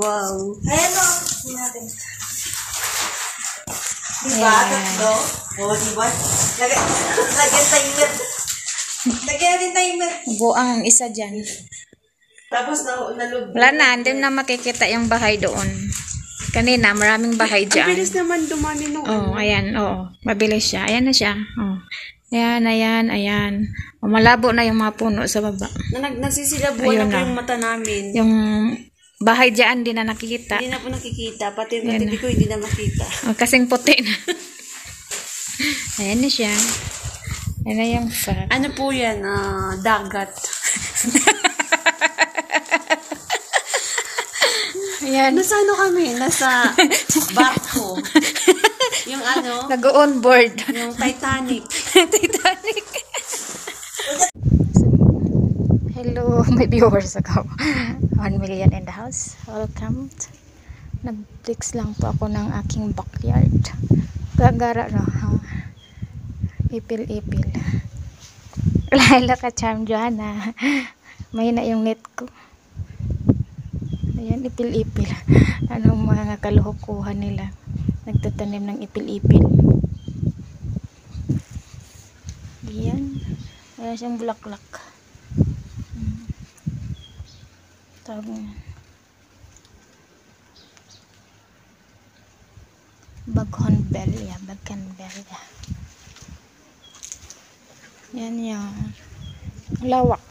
Wow. Ayan o. Natin. Diba? Tatlo? O, diba? Lagyan timer. Lagyan din timer. Buang ang isa dyan. Tapos nalog. Wala na, hindi na makikita yung bahay doon. Kanina, maraming bahay dyan. Ang bilis naman dumami nung Oh, ayan, oo. Mabilis siya. Ayan na siya. Oh. Ayan, ayan, ayan. Oh, malabo na yung mga puno sa baba. Nagsisilabuan na po yung mata namin. Yung bahay dyan, di na nakikita. Hindi na po nakikita. Pati yung katibi ko, hindi na makita. Oh, kasing puti na. Ayan na siya. Ayan na yung fact. Ano po yan? Dagat. Ayan. Nasa ano kami? Nasa barko. Yung ano? Nag-on board. Yung Titanic. Titanic. Hello, my viewers ako. 1 million in the house. Welcome. Nag-fix lang po ako ng aking backyard. Gagara na. Ipil-ipil. Laila ka, Charm Johanna. May na yung net ko. Ayan, ipil-ipil. Anong mga kaluhukuhan nila. Nagtatanim ng ipil-ipil. Ayan. Ayan siyang bulaklak. Tawag nga. Baghornbelia. Baghornbelia. Yan yung lawak.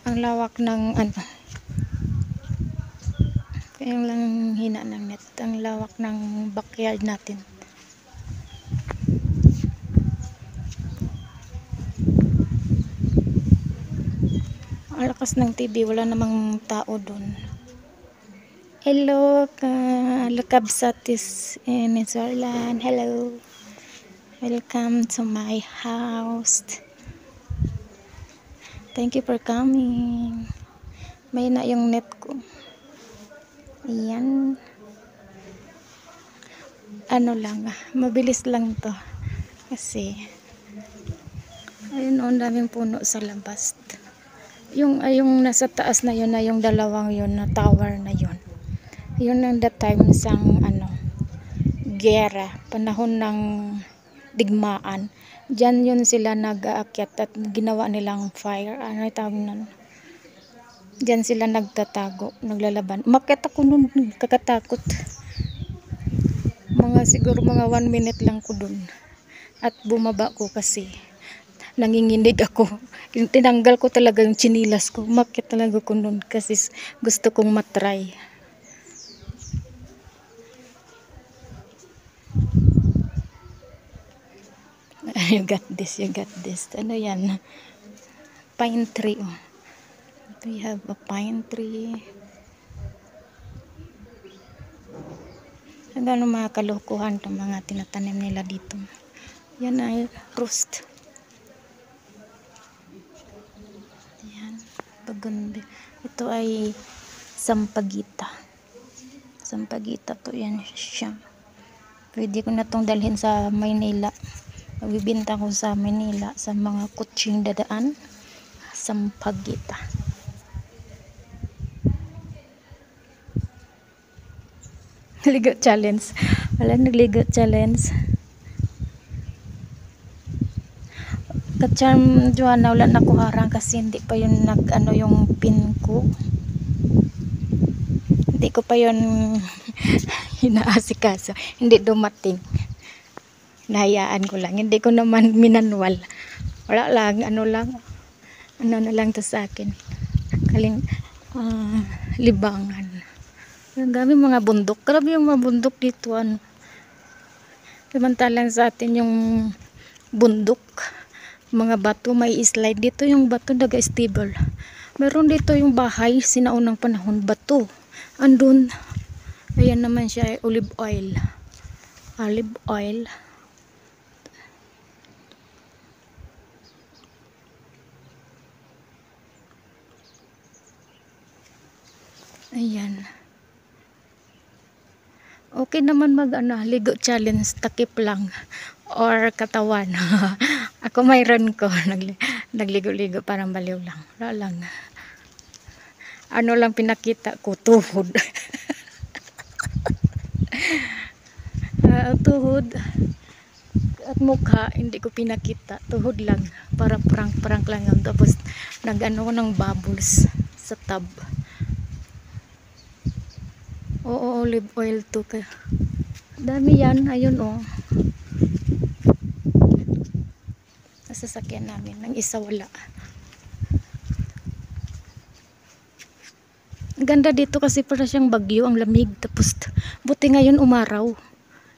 Ang lawak ng ano. Kaya lang hina ng net. Ang lawak ng backyard natin. Ang lakas ng TV. Wala namang tao doon. Hello, Lakabsatis in Switzerland. Hello. Welcome to my house. Thank you for coming. May na yung net ko. Ayan. Ano lang, mabilis lang to. Kasi, ayun, ang daming puno sa labas. Yung nasa taas na yun, na yung dalawang yun, na tower na yun. Yun ang the time sang, gera, panahon ng digmaan. Diyan yun sila nag-aakyat at ginawa nilang fire. Ano tawag nun? Diyan sila nagtatago, naglalaban. Umakyat ako nun, kakatakot. Siguro mga 1 minute lang ko dun. At bumaba ko kasi nanginginig ako. Tinanggal ko talaga yung chinilas ko. Umakyat talaga ko nun kasi gusto kong matry. You got this, you got this. Ano yan? Pine tree. Oh. We have a pine tree. Hanggang mga kalukuhan itong mga tinatanim nila dito. Yan ay roost. Yan. Bagundi. Ito ay sampagita. Sampagita po yan siya. Pwede ko na itong dalhin sa Maynila. Magbibinta ko sa Manila sa mga kutsing dadaan. Sampagita. Ligo challenge. Wala nagligo challenge. Ka-Charm Johanna, wala na ko harang kasi hindi pa yun yung pin ko. Hindi ko pa yun hinaasikaso. Hindi dumating. Nahayaan ko lang. Hindi ko naman minanwal. Wala lang. Ano na lang to sa akin. Libangan. Grabe mga bundok. Grabe yung mga bundok dito. Samantalang sa atin yung bundok. Mga bato may slide. Dito yung bato naga-stable. Meron dito yung bahay sinaunang panahon. Bato. Andun. Ayan naman siya. Olive oil. Olive oil. Ayan. Okay naman ligo challenge, takip lang or katawan. Ako mayroon ko nagligo-ligo parang baliw lang. Wala lang. Ano lang pinakita ko, tuhod. tuhod at mukha hindi ko pinakita, tuhod lang para prank lang yun. Tapos nag-ano ko ng bubbles sa tub. Oo, olive oil to ka. Dami yan, ayun oh. Sasakyan namin, nang isa wala. Ganda dito kasi para siyang bagyo, ang lamig. Tapos buti ngayon umaraw.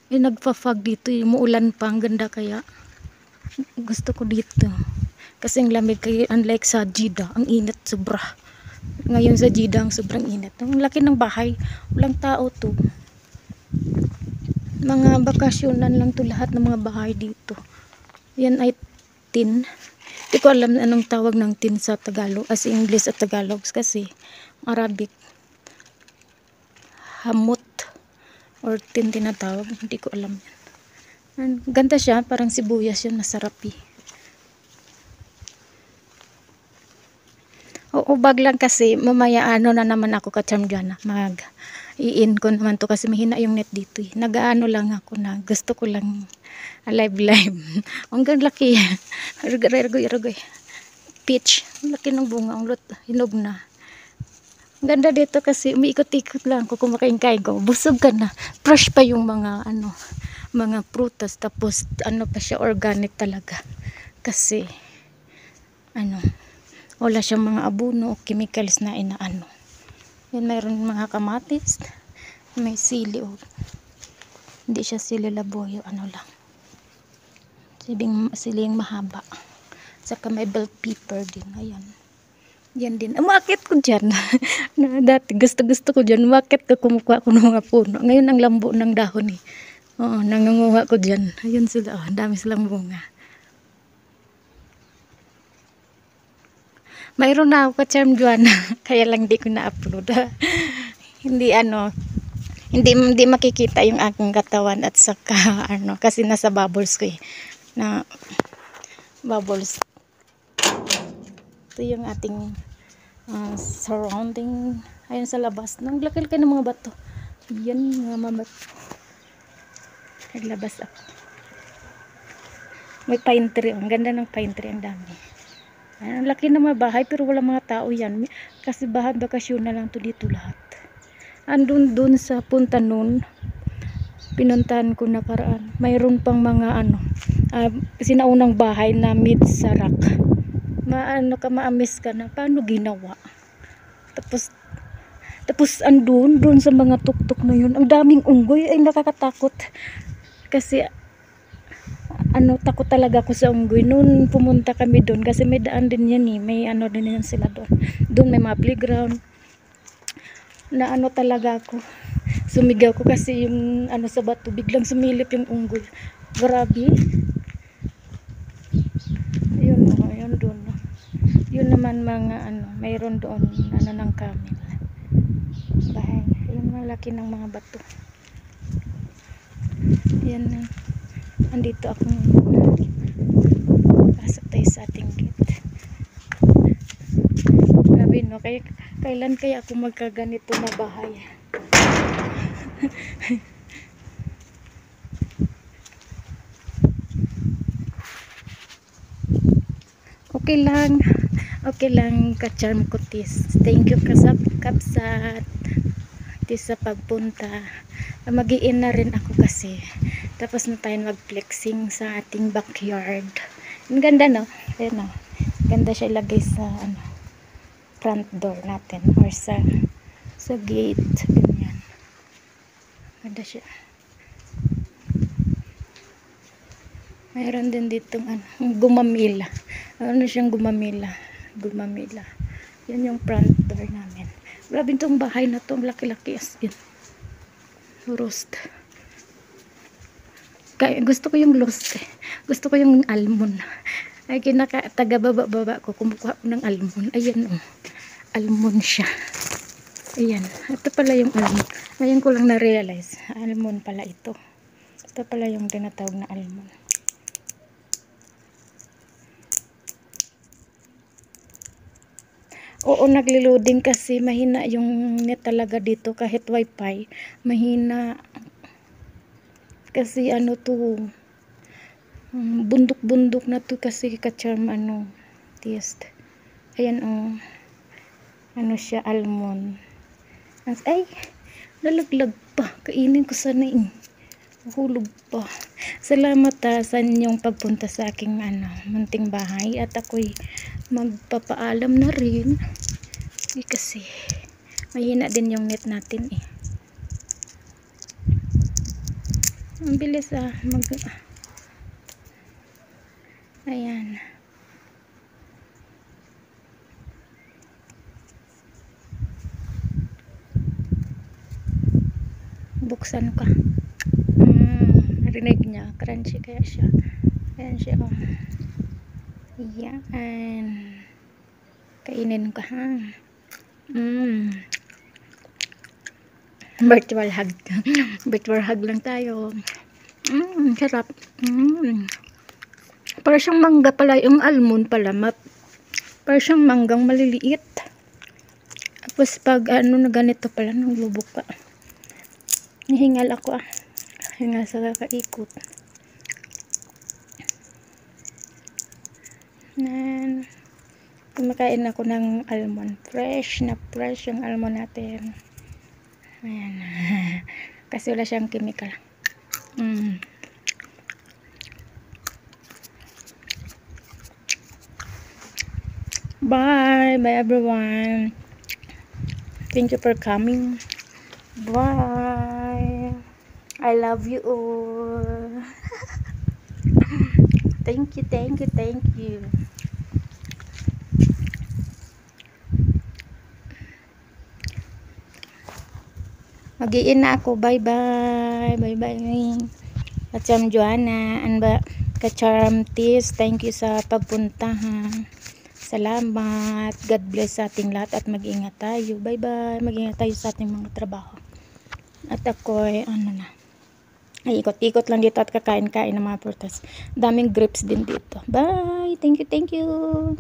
Nagpa-fog dito, umuulan pa, ang ganda kaya. Gusto ko dito. Kasi ang lamig kaya, unlike sa Jeddah, ang init sobra. Ngayon sa Jeddah, ang sobrang init. Ang laki ng bahay, walang tao to. Mga bakasyonan lang to lahat ng mga bahay dito. Yan ay tin. Hindi ko alam anong tawag ng tin sa Tagalog, as English at Tagalog kasi Arabic. Hamot or tin tinatawag, hindi ko alam yan. Ganda siya, parang sibuyas yun, masarap eh. Oo, bag lang kasi mamaya ano na naman ako ka-charm dyan, mag-i-in ko naman to kasi mahina yung net dito eh. Nag-ano lang ako na gusto ko lang live. Ang laki. Ragoy. Peach. Ang laki ng bunga. Ang hinog na. Ang ganda dito kasi umiikot-ikot lang ako kumakain-kain ko. Busog ka na. Fresh pa yung mga mga prutas. Tapos ano pa siya, organic talaga. Kasi wala siyang mga abono o chemicals na inaano. Yan, mayroon mga kamatis. May sili o. Hindi siya sili laboy, ano lang. Siling mahaba. Saka may bell pepper din. Ayan. Yan din. Umakit ko dyan. Dati gusto ko dyan. Umakit ko, kumukuha ko ng mga puno. Ngayon ang lambo ng dahon eh. Oo, nangunguha ko dyan. Ayun sila. Oh, dami silang bunga. Mayroon na ako ka-charm dyan. Kaya lang di ko na-upload. Hindi makikita yung aking katawan at saka kasi nasa bubbles ko eh. Na bubbles. Ito yung ating surrounding. Ayun sa labas. Nang lakil kayo ng mga bato. Yan mga mabato. Naglabas ako. May pine tree. Ang ganda ng pine tree. Ang dami. Ang laki ng mga bahay pero wala mga tao yan. Kasi bahan bakasyon na lang to dito lahat. Andun sa punta nun. Pinuntahan ko nakaraan. Mayroon pang mga sinaunang bahay na mid sa rock. Maamis ka na. Paano ginawa? Tapos andun sa mga tuktok na yun. Ang daming unggoy. Ay nakakatakot. Kasi takot talaga ako sa unggoy. Noon pumunta kami doon. Kasi may daan din yan eh. May din yan sila doon. Doon may mga playground. Na talaga ako. Sumigaw ko kasi yung sa bato. Biglang sumilip yung unggoy. Grabe. Yun doon. Yun naman mga mayroon doon ng camel. Bahay. Yun malaki ng mga bato. Yan. Andito ako. Pasok tayo sa ating gate. Grabe no. Kailan kaya ako magkaganito na bahay? Okay lang ka-charm ko tis. Thank you Kapsat tis sa pagpunta. Mag-i-in na rin ako kasi tapos na tayo mag-flexing sa ating backyard. Ang ganda no? Ayan no. Ganda siya ilagay sa front door natin or sa gate. Ganyan. Ganda siya. Mayroon din ditong gumamila. Siyang gumamila. Yan yung front door namin. Grabe itong bahay na to. Ang laki-laki as in. Roast. Gusto ko yung roast. Gusto ko yung almond. Ay taga baba ko. Kumukuha ko ng almond. Ayan oh. Almond siya. Ayan. Ito pala yung almond. Ngayon ko lang na-realize. Almond pala ito. Ito pala yung tinatawag na almond. Oo, nagli-loading kasi mahina yung net talaga dito kahit wifi. Mahina. Kasi ano to, bundok-bundok na to kasi ka-charm taste. Ayan ano siya, almond. Ay, nalaglag pa. Kainin ko sana hulog pa. Salamat sa inyong pagpunta sa aking munting bahay at ako'y magpapaalam na rin. Kasi mahina din yung net natin Ang bilis ayan. Buksan ka. Rinig niya. Crunchy kaya siya. Ayan siya. Yan. Kainin ka ha. Virtual hug. Virtual hug lang tayo. Sarap. Para siyang mangga pala. Yung almond pala. Para siyang manggang maliliit. Tapos pag na ganito pala. Nung lubok pa. Nihingal ako hingal sa kakaikot. Kumakain ako ng almond. Fresh yung almond natin. Ayan. Kasi wala siyang chemical. Bye everyone. Thank you for coming. Bye. I love you all. Thank you. Mag-iin na ako. Bye-bye. Ka-charm Joanna. Ka-charm Tis. Thank you sa pagpunta ha. Salamat. God bless sa ating lahat at mag-ingat tayo. Bye-bye. Mag-ingat tayo sa ating mga trabaho. At ako'y ay ikot-ikot lang dito at kakain-kain ng mga prutas. Daming grapes din dito. Bye. Thank you.